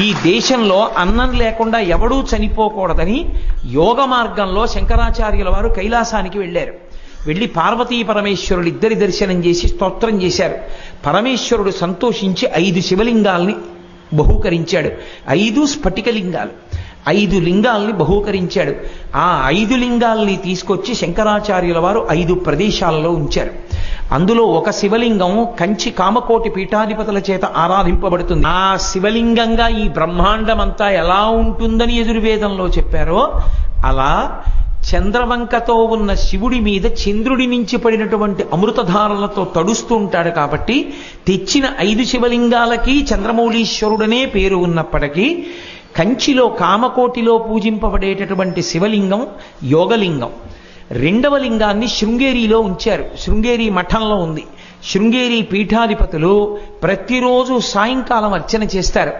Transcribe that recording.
ఈ దేశంలో అన్నం లేకుండా ఎవడూ చనిపోకూడదని యోగ మార్గంలో శంకరాచార్యుల వారు కైలాసానికి వెళ్ళారు. వెళ్ళి పార్వతీ పరమేశ్వరుడు ఇద్దరి దర్శనం చేసి స్తోత్రం చేశారు. పరమేశ్వరుడు సంతోషించి 5 శివలింగాల్ని బహూకరించాడు. 5 స్ఫటికలింగాలు, 5 లింగాల్ని బహూకరించాడు. ఆ 5 లింగాల్ని తీసుకొచ్చి శంకరాచార్యుల వారు 5 ప్రదేశాలలో ఉంచారు. అందులో ఒక శివలింగం కంచి కామకోటి పీఠాధిపతుల చేత ఆరాధింపబడుతుంది. ఆ శివలింగంగా ఈ బ్రహ్మాండం అంతా ఎలా ఉంటుందని యజుర్వేదంలో చెప్పారో అలా చంద్రవంకతో ఉన్న శివుడి మీద చంద్రుడి నుంచి పడినటువంటి అమృతధారలతో తడుస్తూ ఉంటాడు. కాబట్టి తెచ్చిన 5 శివలింగాలకి చంద్రమౌళీశ్వరుడనే పేరు ఉన్నప్పటికీ కంచిలో కామకోటిలో పూజింపబడేటటువంటి శివలింగం యోగలింగం. 2వ లింగాన్ని శృంగేరిలో ఉంచారు. శృంగేరి మఠంలో ఉంది. శృంగేరి పీఠాధిపతులు ప్రతిరోజు సాయంకాలం అర్చన చేస్తారు.